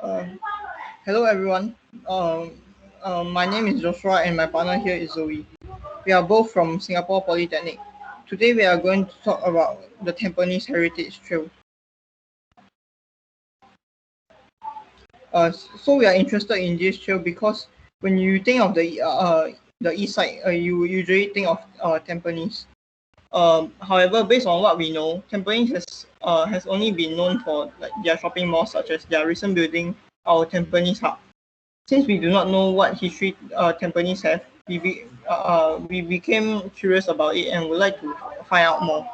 Um, Hello everyone. My name is Joshua and my partner here is Zoe. We are both from Singapore Polytechnic. Today we are going to talk about the Tampines Heritage Trail. So we are interested in this trail because when you think of the east side, you usually think of Tampines. However, based on what we know, Tampines has only been known for like their shopping malls such as their recent building, our Tampines Hub. Since we do not know what history Tampines have, we became curious about it and would like to find out more.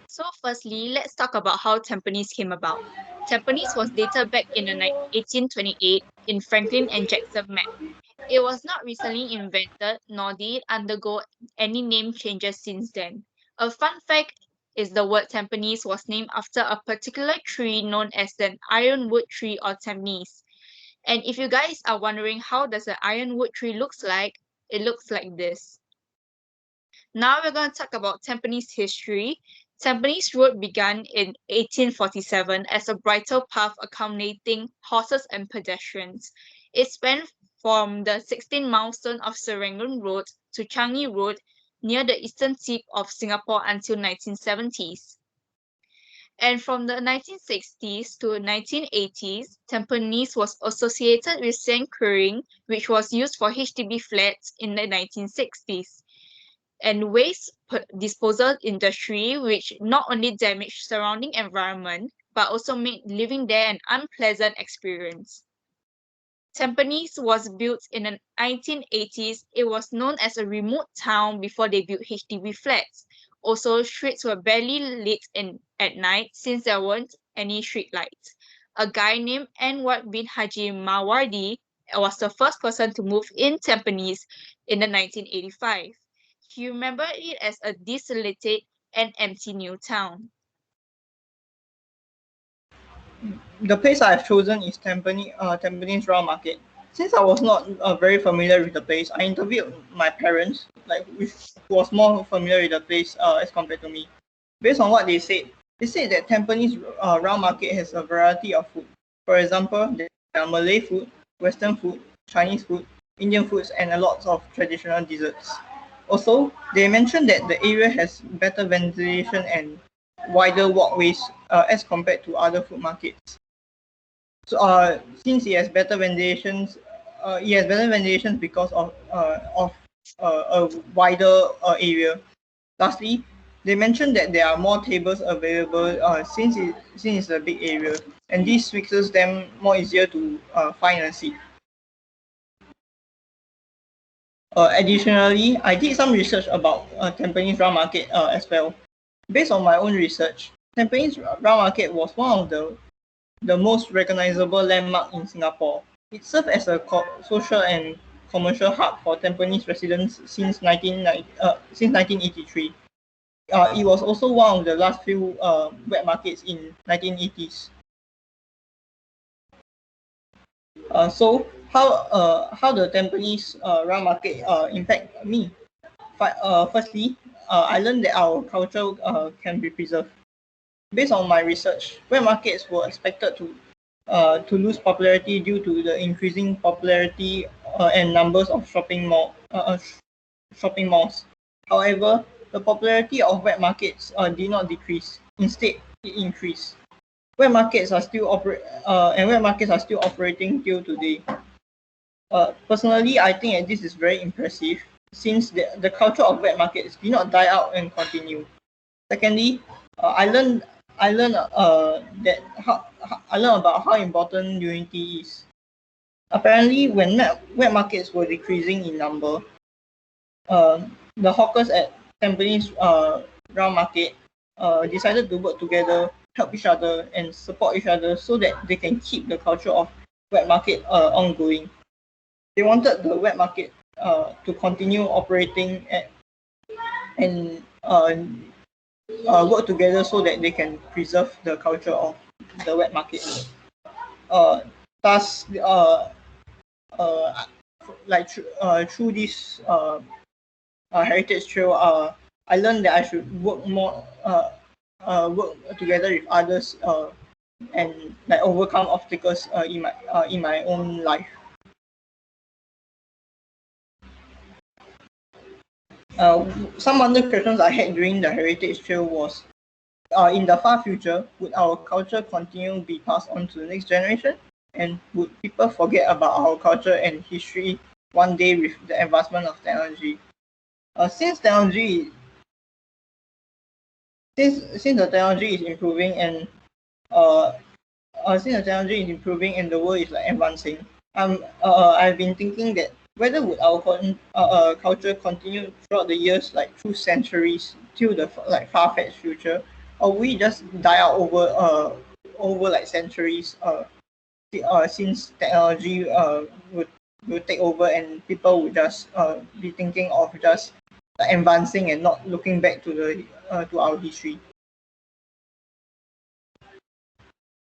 So firstly, let's talk about how Tampines came about. Tampines was dated back in the 1828 in Franklin and Jackson map. It was not recently invented nor did it undergo any name changes since then. A fun fact is the word Tampines was named after a particular tree known as the ironwood tree or Tampines. And if you guys are wondering how does an ironwood tree looks like, it looks like this. Now we're going to talk about Tampines history. Tampines Road began in 1847 as a bridle path accommodating horses and pedestrians. It spanned from the 16 milestone of Serangoon Road to Changi Road near the eastern tip of Singapore until 1970s. And from the 1960s to 1980s, Tampines was associated with sand quarrying, which was used for HDB flats in the 1960s and waste disposal industry, which not only damaged surrounding environment but also made living there an unpleasant experience. Tampines was built in the 1980s. It was known as a remote town before they built HDB flats. Also, streets were barely lit at night since there weren't any street lights. A guy named Anwar bin Haji Mawardi was the first person to move in Tampines in the 1985. He remembered it as a desolated and empty new town. The place I've chosen is Tampines Round Market. Since I was not very familiar with the place, I interviewed my parents, who was more familiar with the place as compared to me. Based on what they said that Tampines Round Market has a variety of food. For example, there are Malay food, Western food, Chinese food, Indian foods, and a lot of traditional desserts. Also, they mentioned that the area has better ventilation and wider walkways as compared to other food markets. So, since it has better ventilation because of a wider area. Lastly, they mentioned that there are more tables available since it's a big area, and this makes them more easier to find a seat. Additionally, I did some research about Tampines Round Market as well. Based on my own research, Tampines Round Market was one of the most recognizable landmark in Singapore. It served as a social and commercial hub for Tampines residents since 1983. It was also one of the last few wet markets in 1980s. So how the Tampines round market impact me? Firstly, I learned that our culture can be preserved. Based on my research, wet markets were expected to lose popularity due to the increasing popularity and numbers of shopping malls. However, the popularity of wet markets did not decrease. Instead, it increased. Wet markets are still operating till today. Personally, I think that this is very impressive since the culture of wet markets did not die out and continue. Secondly, I learned I learned about how important unity is. Apparently, when wet markets were decreasing in number, the hawkers at Tampines Round Market decided to work together, help each other, and support each other so that they can keep the culture of wet market ongoing. They wanted the wet market to continue operating and work together so that they can preserve the culture of the wet market. Uh, thus, uh, through this heritage trail, I learned that I should work together with others and like overcome obstacles in my own life. Some other questions I had during the heritage trail was, in the far future, would our culture continue to be passed on to the next generation? And would people forget about our culture and history one day with the advancement of technology? Since technology, since the technology is improving and uh, since the technology is improving and the world is like advancing, I've been thinking that whether would our culture continue throughout the years, like through centuries, till the like far-fetched future, or we just die out over like centuries, since technology will take over and people would just be thinking of just like, advancing and not looking back to our history.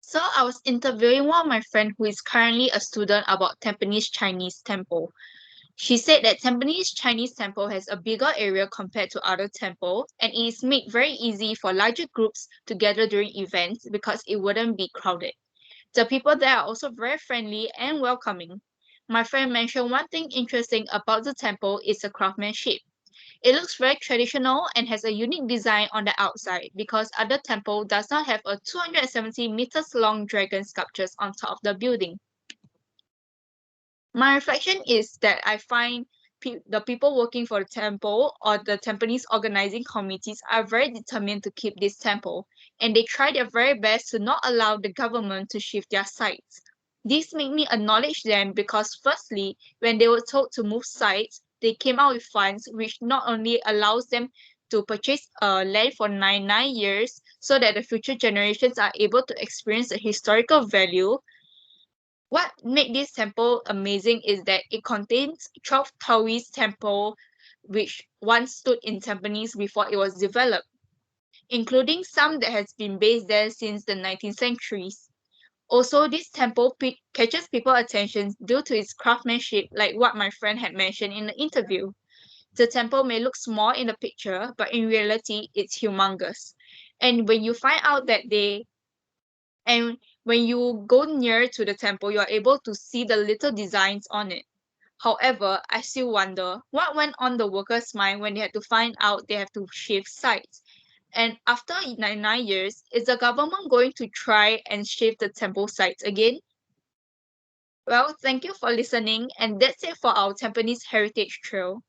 So I was interviewing one of my friend who is currently a student about Tampines Chinese Temple. She said that Tampines Chinese Temple has a bigger area compared to other temples, and it is made very easy for larger groups to gather during events because it wouldn't be crowded. The people there are also very friendly and welcoming. My friend mentioned one thing interesting about the temple is the craftsmanship. It looks very traditional and has a unique design on the outside because other temple does not have a 270 meters long dragon sculptures on top of the building. My reflection is that I find the people working for the temple or the Tampines organizing committees are very determined to keep this temple, and they try their very best to not allow the government to shift their sites. This made me acknowledge them because, firstly, when they were told to move sites, they came out with funds which not only allows them to purchase land for 9 years so that the future generations are able to experience the historical value. What made this temple amazing is that it contains 12 Taoist temple which once stood in Tampines before it was developed, including some that has been based there since the 19th centuries. Also, this temple catches people's attention due to its craftsmanship, like what my friend had mentioned in the interview. The temple may look small in the picture, but in reality, it's humongous. And when you find out that they and when you go near to the temple, you are able to see the little designs on it. However, I still wonder what went on the workers' mind when they had to find out they have to shift sites. And after 9 years, is the government going to try and shift the temple sites again? Well, thank you for listening, and that's it for our Tampines Heritage Trail.